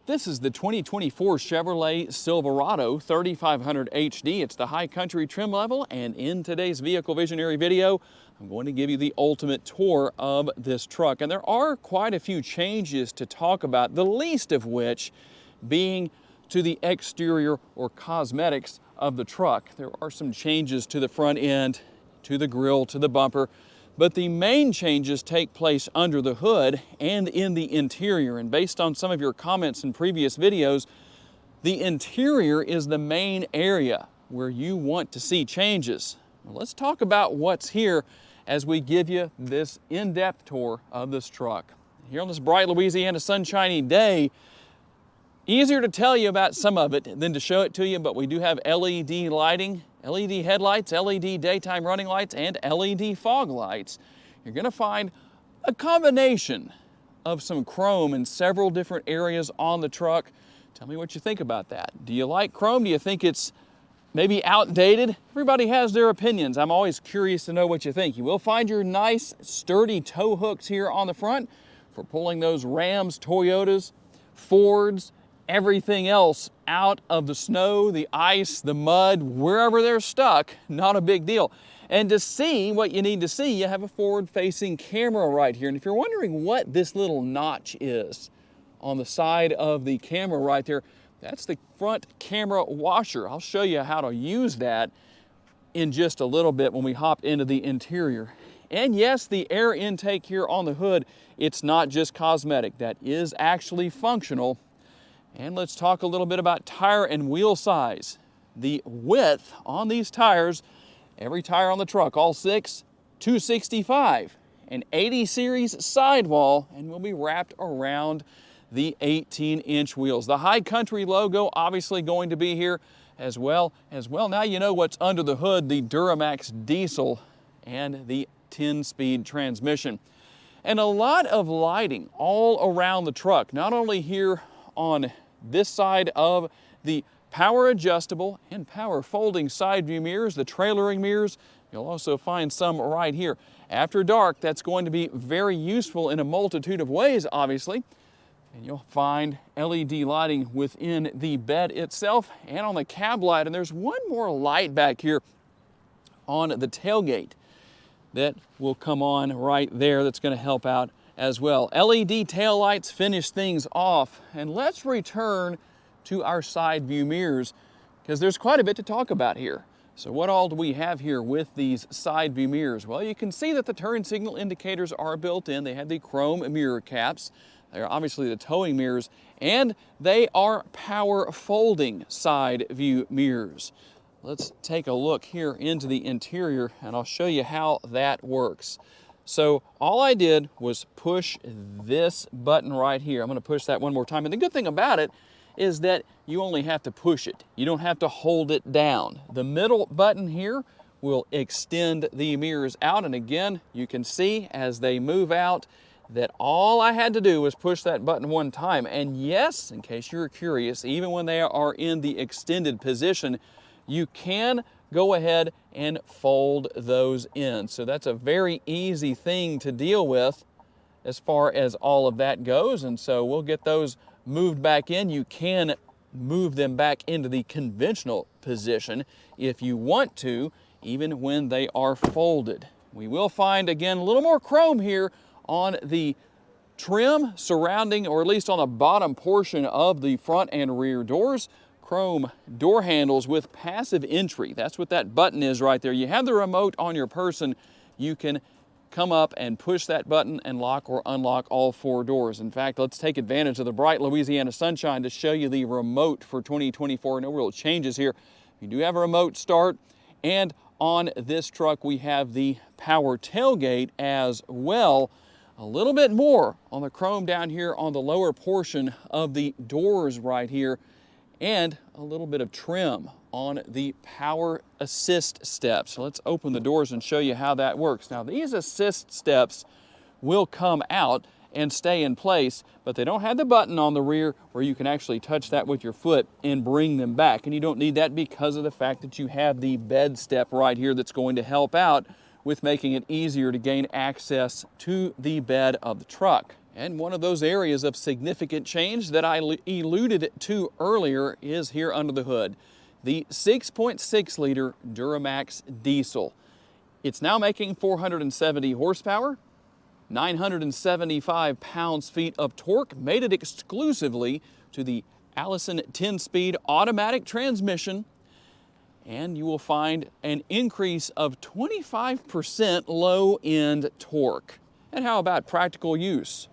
This is the 2024 Chevrolet Silverado 3500 HD. It's the high country trim level, and in today's Vehicle Visionary video, I'm going to give you the ultimate tour of this truck. And there are quite a few changes to talk about, the least of which being to the exterior or cosmetics of the truck. There are some changes to the front end, to the grille, to the bumper, but the main changes take place under the hood and in the interior. And based on some of your comments in previous videos, the interior is the main area where you want to see changes. Well, let's talk about what's here as we give you this in-depth tour of this truck. Here on this bright Louisiana sunshiny day, easier to tell you about some of it than to show it to you, but we do have LED lighting, LED headlights, LED daytime running lights, and LED fog lights. You're going to find a combination of some chrome in several different areas on the truck. Tell me what you think about that. Do you like chrome? Do you think it's maybe outdated? Everybody has their opinions. I'm always curious to know what you think. You will find your nice sturdy tow hooks here on the front for pulling those Rams, Toyotas, Fords, everything else out of the snow, the ice, the mud, wherever they're stuck. Not a big deal. And to see what you need to see, you have a forward-facing camera right here. And if you're wondering what this little notch is on the side of the camera right there, that's the front camera washer. I'll show you how to use that in just a little bit when we hop into the interior. And yes, the air intake here on the hood, it's not just cosmetic. That is actually functional. And let's talk a little bit about tire and wheel size. The width on these tires, every tire on the truck, all six, 265, an 80 series sidewall, and will be wrapped around the 18-inch wheels. The High Country logo obviously going to be here as well. Now you know what's under the hood, the Duramax diesel and the 10-speed transmission. And a lot of lighting all around the truck, not only here on this side of the power adjustable and power folding side view mirrors, the trailering mirrors. You'll also find some right here. After dark, that's going to be very useful in a multitude of ways, obviously. And you'll find LED lighting within the bed itself and on the cab light. And there's one more light back here on the tailgate that will come on right there that's going to help out as well. LED tail lights finish things off. And let's return to our side view mirrors because there's quite a bit to talk about here. So what all do we have here with these side view mirrors? Well, you can see that the turn signal indicators are built in. They have the chrome mirror caps. They're obviously the towing mirrors, and they are power folding side view mirrors. Let's take a look here into the interior and I'll show you how that works. So all I did was push this button right here. I'm going to push that one more time. And the good thing about it is that you only have to push it. You don't have to hold it down. The middle button here will extend the mirrors out. And again, you can see as they move out that all I had to do was push that button one time. And yes, in case you're curious, even when they are in the extended position, you can go ahead and fold those in. So that's a very easy thing to deal with as far as all of that goes. And so we'll get those moved back in. You can move them back into the conventional position if you want to, even when they are folded. We will find, again, a little more chrome here on the trim surrounding, or at least on the bottom portion of the front and rear doors. Chrome door handles with passive entry. That's what that button is right there. You have the remote on your person. You can come up and push that button and lock or unlock all four doors. In fact, let's take advantage of the bright Louisiana sunshine to show you the remote for 2024. No real changes here. You do have a remote start, and on this truck we have the power tailgate as well. A little bit more on the chrome down here on the lower portion of the doors right here, and a little bit of trim on the power assist steps. So let's open the doors and show you how that works. Now, these assist steps will come out and stay in place, but they don't have the button on the rear where you can actually touch that with your foot and bring them back. And you don't need that because of the fact that you have the bed step right here that's going to help out with making it easier to gain access to the bed of the truck. And one of those areas of significant change that I alluded to earlier is here under the hood. The 6.6 liter Duramax diesel. It's now making 470 horsepower, 975 pounds-feet of torque, made it exclusively to the Allison 10-speed automatic transmission, and you will find an increase of 25% low-end torque. And how about practical use?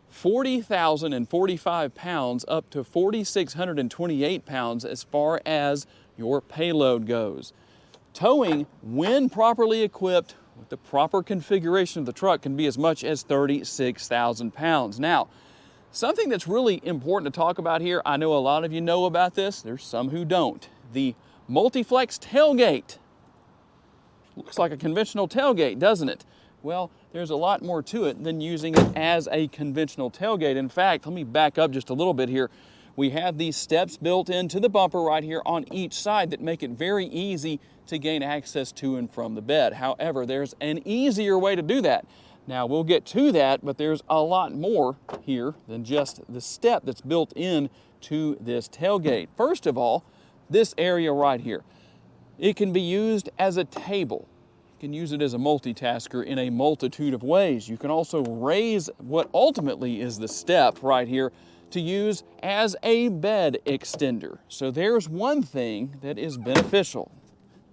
40,045 pounds up to 4,628 pounds as far as your payload goes. Towing, when properly equipped with the proper configuration of the truck, can be as much as 36,000 pounds. Now, something that's really important to talk about here, I know a lot of you know about this, there's some who don't. The multi-flex tailgate. Looks like a conventional tailgate, doesn't it? Well, there's a lot more to it than using it as a conventional tailgate. In fact, let me back up just a little bit here. We have these steps built into the bumper right here on each side that make it very easy to gain access to and from the bed. However, there's an easier way to do that. Now, we'll get to that, but there's a lot more here than just the step that's built in to this tailgate. First of all, this area right here, it can be used as a table. You can use it as a multitasker in a multitude of ways. You can also raise what ultimately is the step right here to use as a bed extender. So there's one thing that is beneficial.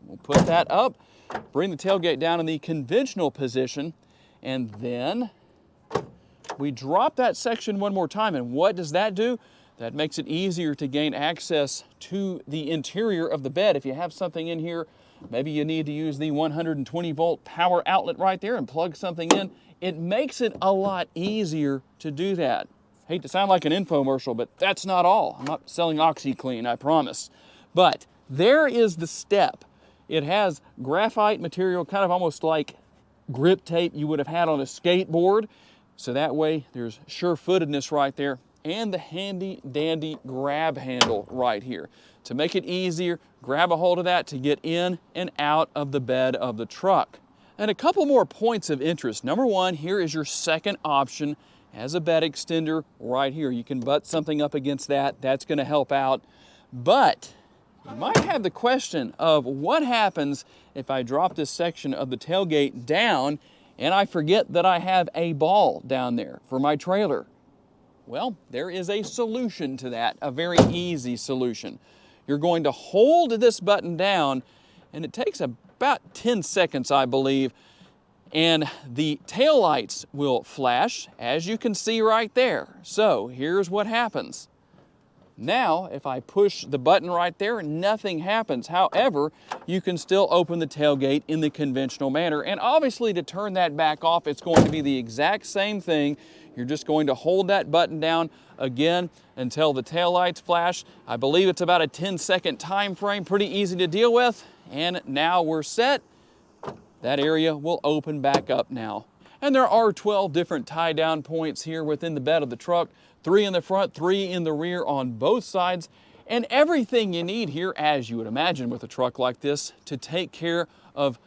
We'll put that up, bring the tailgate down in the conventional position, and then we drop that section one more time. And what does that do? That makes it easier to gain access to the interior of the bed. If you have something in here, maybe you need to use the 120 volt power outlet right there and plug something in, it makes it a lot easier to do that. Hate to sound like an infomercial, but that's not all. I'm not selling OxyClean, I promise. But there is the step. It has graphite material, kind of almost like grip tape you would have had on a skateboard. So that way there's sure-footedness right there. And the handy dandy grab handle right here. To make it easier, grab a hold of that to get in and out of the bed of the truck. And a couple more points of interest. Number one, here is your second option as a bed extender right here. You can butt something up against that. That's going to help out. But you might have the question of what happens if I drop this section of the tailgate down and I forget that I have a ball down there for my trailer. Well, there is a solution to that, a very easy solution. You're going to hold this button down, and it takes about 10 seconds, I believe, and the taillights will flash, as you can see right there. So here's what happens. Now, if I push the button right there, nothing happens. However, you can still open the tailgate in the conventional manner. And obviously, to turn that back off, it's going to be the exact same thing. You're just going to hold that button down again until the taillights flash. I believe it's about a 10-second time frame, pretty easy to deal with. And now we're set. That area will open back up now. And there are 12 different tie-down points here within the bed of the truck. 3 in the front, 3 in the rear on both sides. And everything you need here, as you would imagine with a truck like this, to take care of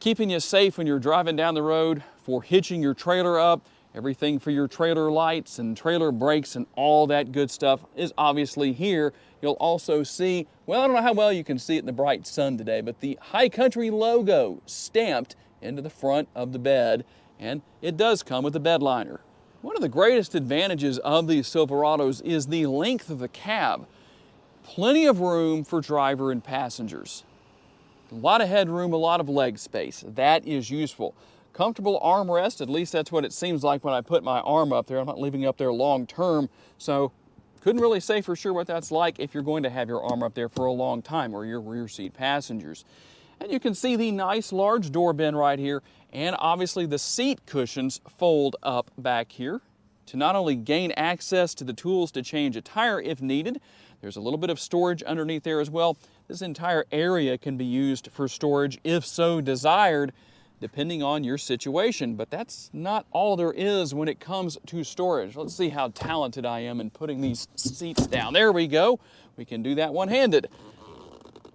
keeping you safe when you're driving down the road, for hitching your trailer up, everything for your trailer lights and trailer brakes and all that good stuff is obviously here. You'll also see, well, I don't know how well you can see it in the bright sun today, but the High Country logo stamped into the front of the bed, and it does come with a bed liner. One of the greatest advantages of these Silverados is the length of the cab. Plenty of room for driver and passengers. A lot of headroom, a lot of leg space. That is useful. Comfortable armrest, at least that's what it seems like when I put my arm up there. I'm not leaving it up there long term, so couldn't really say for sure what that's like if you're going to have your arm up there for a long time, or your rear seat passengers. And you can see the nice large door bin right here, and obviously the seat cushions fold up back here to not only gain access to the tools to change a tire if needed. There's a little bit of storage underneath there as well. This entire area can be used for storage if so desired, depending on your situation. But that's not all there is when it comes to storage. Let's see how talented I am in putting these seats down. There we go. We can do that one-handed.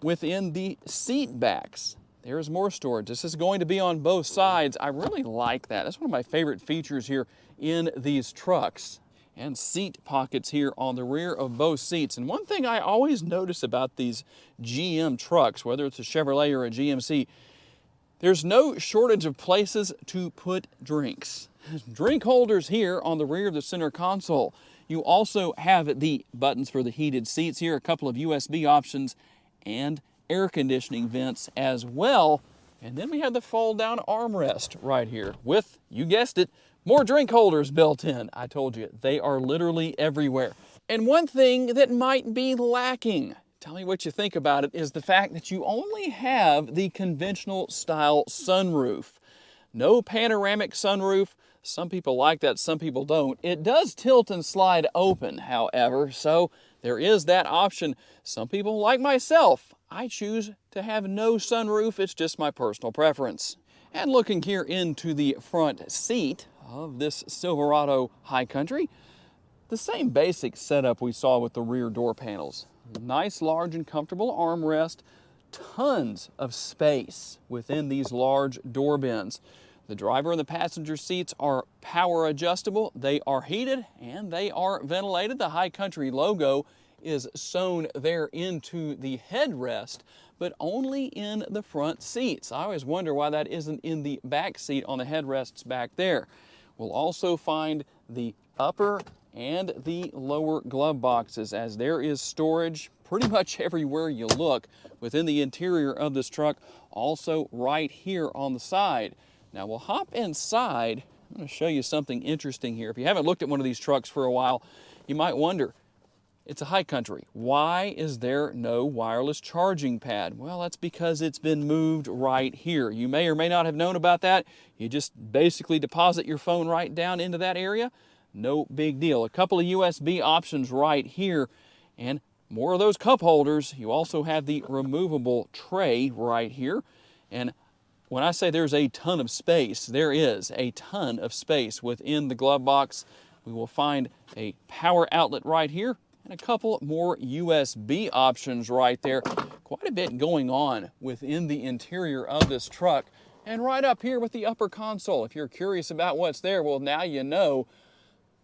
Within the seat backs, there's more storage. This is going to be on both sides. I really like that. That's one of my favorite features here in these trucks. And seat pockets here on the rear of both seats. And one thing I always notice about these GM trucks, whether it's a Chevrolet or a GMC, there's no shortage of places to put drinks. Drink holders here on the rear of the center console. You also have the buttons for the heated seats here, a couple of USB options, and air conditioning vents as well. And then we have the fold down armrest right here with, you guessed it, more drink holders built in. I told you, they are literally everywhere. And one thing that might be lacking, tell me what you think about it, is the fact that you only have the conventional style sunroof. No panoramic sunroof. Some people like that, some people don't. It does tilt and slide open, however, so there is that option. Some people, like myself, I choose to have no sunroof. It's just my personal preference. And looking here into the front seat of this Silverado High Country, the same basic setup we saw with the rear door panels. Nice, large, and comfortable armrest. Tons of space within these large door bins. The driver and the passenger seats are power adjustable. They are heated and they are ventilated. The High Country logo is sewn there into the headrest, but only in the front seats. I always wonder why that isn't in the back seat on the headrests back there. We'll also find the upper and the lower glove boxes, as there is storage pretty much everywhere you look within the interior of this truck, also right here on the side. Now we'll hop inside. I'm going to show you something interesting here. If you haven't looked at one of these trucks for a while, you might wonder, it's a High Country. Why is there no wireless charging pad? Well, that's because it's been moved right here. You may or may not have known about that. You just basically deposit your phone right down into that area. No big deal. A couple of USB options right here, and more of those cup holders. You also have the removable tray right here. And when I say there's a ton of space, there is a ton of space within the glove box. We will find a power outlet right here and a couple more USB options right there. Quite a bit going on within the interior of this truck. And right up here with the upper console, if you're curious about what's there, well, now you know.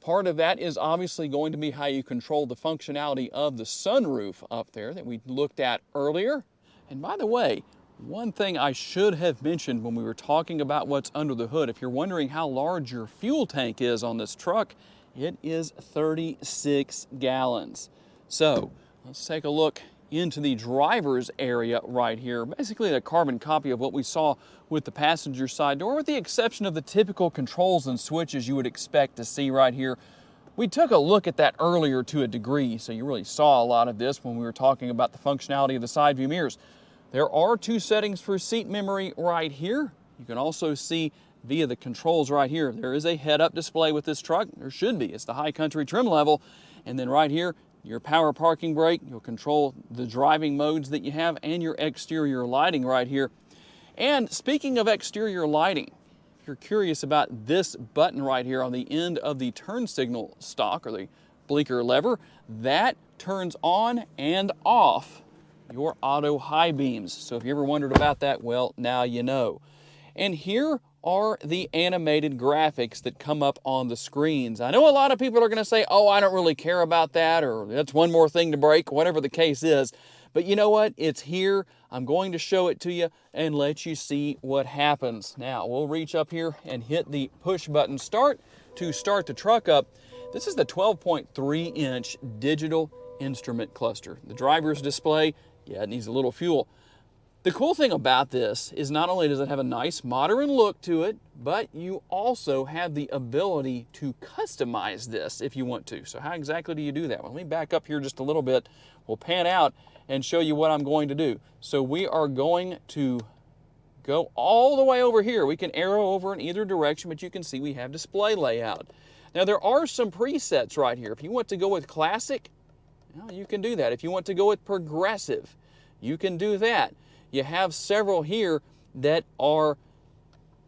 Part of that is obviously going to be how you control the functionality of the sunroof up there that we looked at earlier. And by the way, one thing I should have mentioned when we were talking about what's under the hood, if you're wondering how large your fuel tank is on this truck, it is 36 gallons. So let's take a look into the driver's area right here. Basically a carbon copy of what we saw with the passenger side door, with the exception of the typical controls and switches you would expect to see right here. We took a look at that earlier to a degree, so you really saw a lot of this when we were talking about the functionality of the side view mirrors. There are two settings for seat memory right here. You can also see via the controls right here. There is a head-up display with this truck. There should be. It's the High Country trim level. And then right here, your power parking brake. You'll control the driving modes that you have and your exterior lighting right here. And speaking of exterior lighting, if you're curious about this button right here on the end of the turn signal stalk, or the blinker lever, that turns on and off your auto high beams. So if you ever wondered about that, well, now you know. And here are the animated graphics that come up on the screens. I know a lot of people are going to say, oh, I don't really care about that, or that's one more thing to break, whatever the case is. But you know what? It's here. I'm going to show it to you and let you see what happens. Now, we'll reach up here and hit the push button start to start the truck up. This is the 12.3-inch digital instrument cluster. The driver's display, yeah, it needs a little fuel. The cool thing about this is not only does it have a nice modern look to it, but you also have the ability to customize this if you want to. So how exactly do you do that? Well, let me back up here just a little bit. We'll pan out and show you what I'm going to do. So we are going to go all the way over here. We can arrow over in either direction, but you can see we have display layout. Now there are some presets right here. If you want to go with classic, well, you can do that. If you want to go with progressive, you can do that. You have several here that are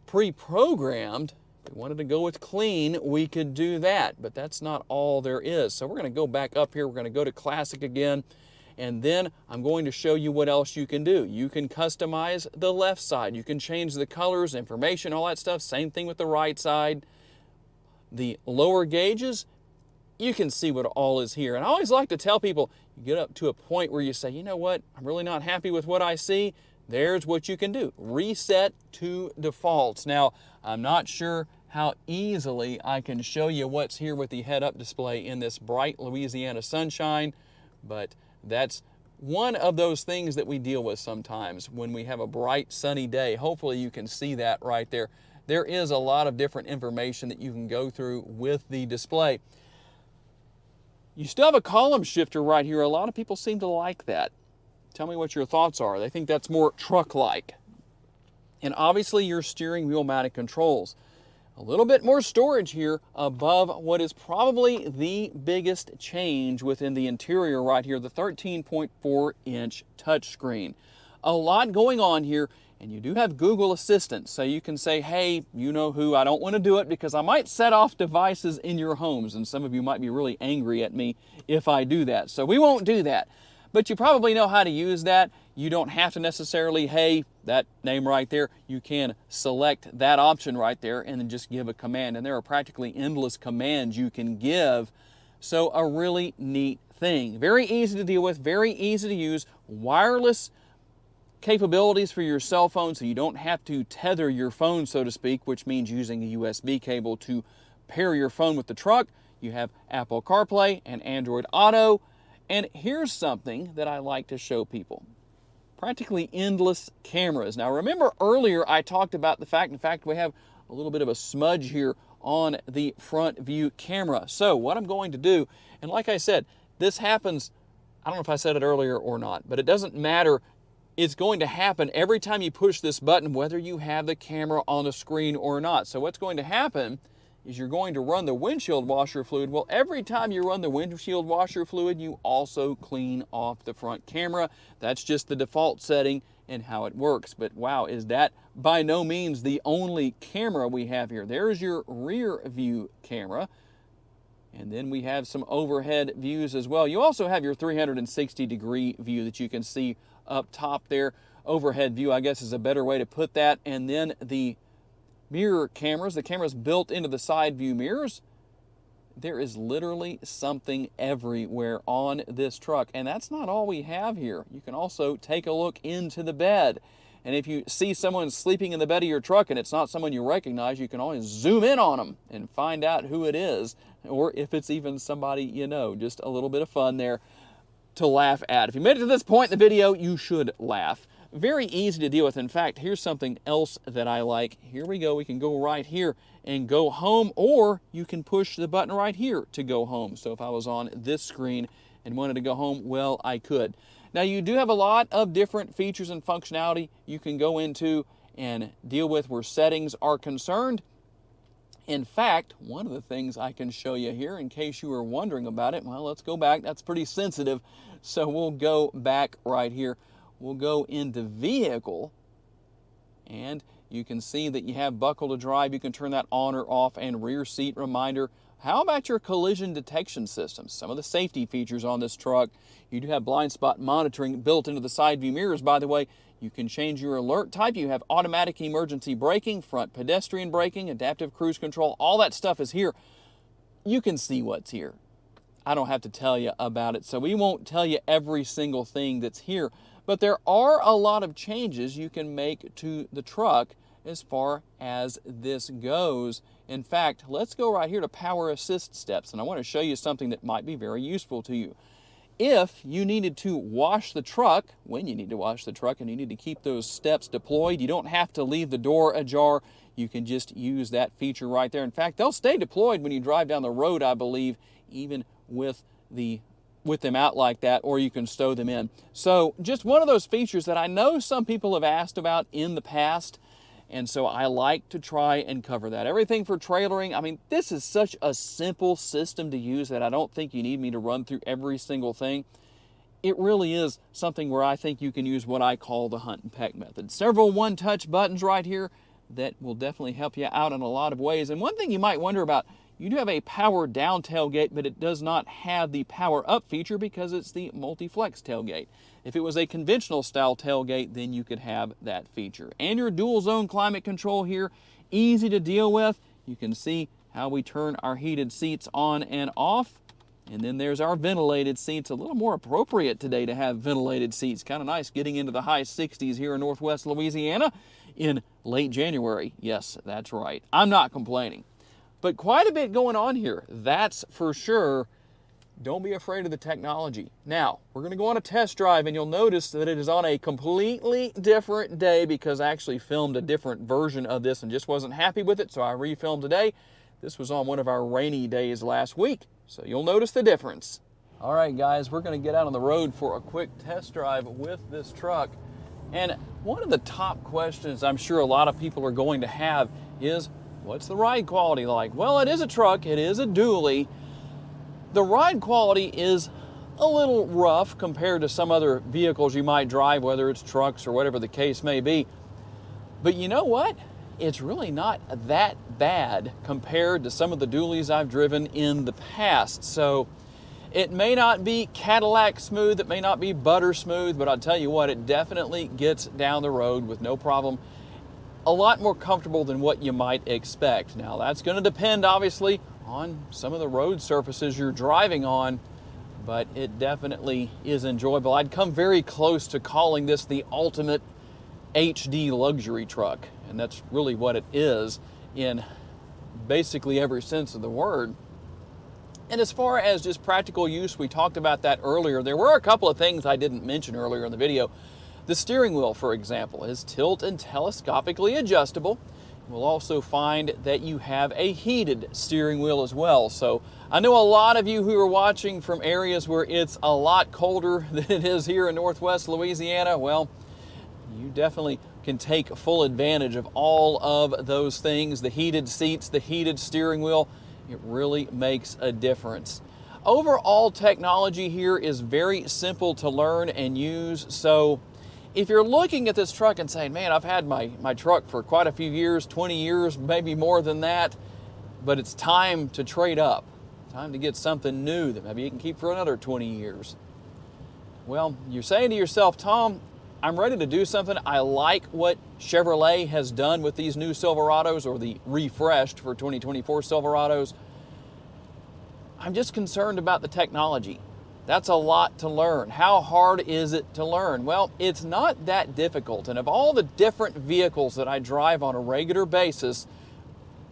pre-programmed. If we wanted to go with clean, we could do that, but that's not all there is. So we're going to go back up here. We're going to go to classic again, And then I'm going to show you what else you can do. You can customize the left side. You can change the colors, information, all that stuff. Same thing with the right side. The lower gauges, you can see what all is here. And I always like to tell people, you get up to a point where you say, you know what, I'm really not happy with what I see. There's what you can do. Reset to defaults. Now, I'm not sure how easily I can show you what's here with the head-up display in this bright Louisiana sunshine, but that's one of those things that we deal with sometimes when we have a bright sunny day. Hopefully you can see that right there. There is a lot of different information that you can go through with the display. You still have a column shifter right here. A lot of people seem to like that. Tell me what your thoughts are. They think that's more truck-like. And obviously your steering wheel mounted controls. A little bit more storage here above what is probably the biggest change within the interior right here, the 13.4-inch touchscreen. A lot going on here, and you do have Google Assistant, so you can say, hey, you know who, I don't want to do it because I might set off devices in your homes, and some of you might be really angry at me if I do that. So we won't do that. But you probably know how to use that. You don't have to necessarily, hey, that name right there, you can select that option right there and then just give a command. And there are practically endless commands you can give. So a really neat thing. Very easy to deal with, very easy to use. Wireless capabilities for your cell phone, so you don't have to tether your phone, so to speak, which means using a USB cable to pair your phone with the truck. You have Apple CarPlay and Android Auto. And here's something that I like to show people. Practically endless cameras. Now remember earlier I talked about the fact, in fact, we have a little bit of a smudge here on the front view camera. So what I'm going to do, and like I said, this happens, I don't know if I said it earlier or not, but it doesn't matter. It's going to happen every time you push this button, whether you have the camera on the screen or not. So what's going to happen is you're going to run the windshield washer fluid. Well, every time you run the windshield washer fluid, you also clean off the front camera. That's just the default setting and how it works. But wow, is that by no means the only camera we have here. There's your rear view camera. And then we have some overhead views as well. You also have your 360-degree view that you can see up top there. Overhead view, I guess, is a better way to put that. And then the mirror cameras, the cameras built into the side view mirrors. There is literally something everywhere on this truck. And that's not all we have here. You can also take a look into the bed. And if you see someone sleeping in the bed of your truck and it's not someone you recognize, you can always zoom in on them and find out who it is, or if it's even somebody you know. Just a little bit of fun there to laugh at. If you made it to this point in the video, you should laugh. Very easy to deal with. In fact, here's something else that I like. Here we go. We can go right here and go home, or you can push the button right here to go home. So if I was on this screen and wanted to go home, well, I could. Now you do have a lot of different features and functionality you can go into and deal with where settings are concerned. In fact, one of the things I can show you here, in case you were wondering about it, well, let's go back. That's pretty sensitive. So we'll go back right here. We'll go into vehicle, and you can see that you have buckle to drive. You can turn that on or off, and rear seat reminder. How about your collision detection system? Some of the safety features on this truck. You do have blind spot monitoring built into the side view mirrors, by the way. You can change your alert type. You have automatic emergency braking, front pedestrian braking, adaptive cruise control. All that stuff is here. You can see what's here. I don't have to tell you about it, so we won't tell you every single thing that's here. But there are a lot of changes you can make to the truck as far as this goes. In fact, let's go right here to power assist steps, and I want to show you something that might be very useful to you. If you needed to wash the truck, when you need to wash the truck and you need to keep those steps deployed, you don't have to leave the door ajar. You can just use that feature right there. In fact, they'll stay deployed when you drive down the road, I believe, even with them out like that, or you can stow them in. So just one of those features that I know some people have asked about in the past, and so I like to try and cover that. Everything for trailering, I mean, this is such a simple system to use that I don't think you need me to run through every single thing. It really is something where I think you can use what I call the hunt and peck method. Several one-touch buttons right here that will definitely help you out in a lot of ways. And one thing you might wonder about, You do have a power down tailgate, but it does not have the power up feature because it's the multi-flex tailgate. If it was a conventional style tailgate, then you could have that feature. And your dual zone climate control here, easy to deal with. You can see how we turn our heated seats on and off. And then there's our ventilated seats, a little more appropriate today to have ventilated seats. Kind of nice getting into the high 60s here in Northwest Louisiana in late January. Yes, that's right. I'm not complaining. But quite a bit going on here, that's for sure. Don't be afraid of the technology. Now, we're going to go on a test drive, and you'll notice that it is on a completely different day because I actually filmed a different version of this and just wasn't happy with it, so I refilmed today. This was on one of our rainy days last week, so you'll notice the difference. All right, guys, we're going to get out on the road for a quick test drive with this truck. And one of the top questions I'm sure a lot of people are going to have is, what's the ride quality like? Well, it is a truck, it is a dually. The ride quality is a little rough compared to some other vehicles you might drive, whether it's trucks or whatever the case may be. But you know what? It's really not that bad compared to some of the dualies I've driven in the past. So it may not be Cadillac smooth, it may not be butter smooth, but I'll tell you what, it definitely gets down the road with no problem. A lot more comfortable than what you might expect. Now that's going to depend obviously on some of the road surfaces you're driving on, but it definitely is enjoyable. I'd come very close to calling this the ultimate HD luxury truck, and that's really what it is in basically every sense of the word. And as far as just practical use, we talked about that earlier. There were a couple of things I didn't mention earlier in the video. The steering wheel, for example, is tilt and telescopically adjustable. You'll also find that you have a heated steering wheel as well. So I know a lot of you who are watching from areas where it's a lot colder than it is here in Northwest Louisiana. Well, you definitely can take full advantage of all of those things. The heated seats, the heated steering wheel, it really makes a difference. Overall technology here is very simple to learn and use. So if you're looking at this truck and saying, man, I've had my truck for quite a few years, 20 years, maybe more than that, but it's time to trade up, time to get something new that maybe you can keep for another 20 years. Well, you're saying to yourself, Tom, I'm ready to do something. I like what Chevrolet has done with these new Silverados, or the refreshed for 2024 Silverados. I'm just concerned about the technology. That's a lot to learn. How hard is it to learn? Well, it's not that difficult. And of all the different vehicles that I drive on a regular basis,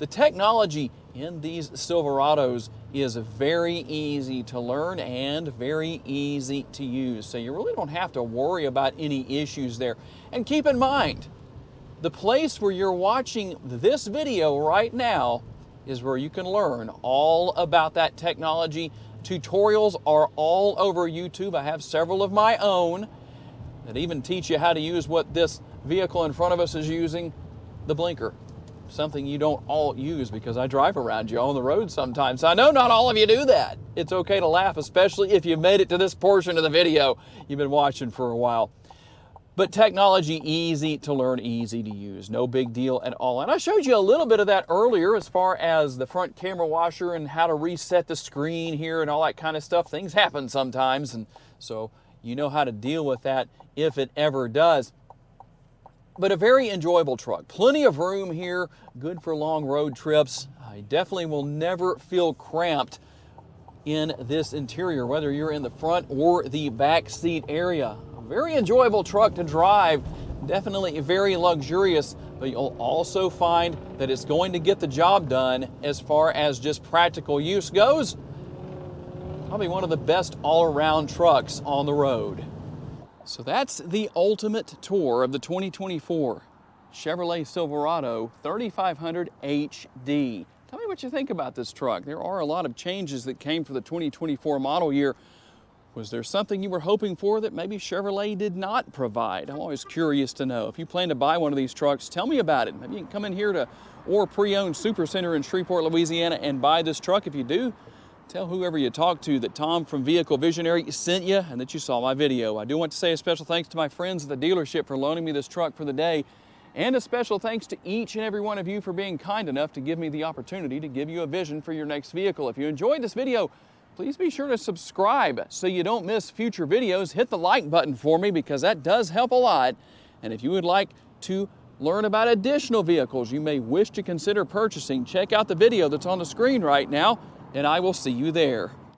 the technology in these Silverados is very easy to learn and very easy to use. So you really don't have to worry about any issues there. And keep in mind, the place where you're watching this video right now is where you can learn all about that technology. Tutorials are all over YouTube. I have several of my own that even teach you how to use what this vehicle in front of us is using, the blinker. Something you don't all use because I drive around you on the road sometimes. I know not all of you do that. It's okay to laugh, especially if you made it to this portion of the video you've been watching for a while. But technology, easy to learn, easy to use. No big deal at all. And I showed you a little bit of that earlier as far as the front camera washer and how to reset the screen here and all that kind of stuff. Things happen sometimes, and so you know how to deal with that if it ever does. But a very enjoyable truck. Plenty of room here, good for long road trips. I definitely will never feel cramped in this interior, whether you're in the front or the back seat area. Very enjoyable truck to drive, definitely very luxurious, but you'll also find that it's going to get the job done as far as just practical use goes. Probably one of the best all-around trucks on the road. So that's the ultimate tour of the 2024 Chevrolet Silverado 3500 HD. Tell me what you think about this truck. There are a lot of changes that came for the 2024 model year. Was there something you were hoping for that maybe Chevrolet did not provide? I'm always curious to know. If you plan to buy one of these trucks, tell me about it. Maybe you can come in here to Or Pre-Owned Super Center in Shreveport, Louisiana and buy this truck. If you do, tell whoever you talk to that Tom from Vehicle Visionary sent you and that you saw my video. I do want to say a special thanks to my friends at the dealership for loaning me this truck for the day. And a special thanks to each and every one of you for being kind enough to give me the opportunity to give you a vision for your next vehicle. If you enjoyed this video, please be sure to subscribe so you don't miss future videos. Hit the like button for me because that does help a lot. And if you would like to learn about additional vehicles you may wish to consider purchasing, check out the video that's on the screen right now, and I will see you there.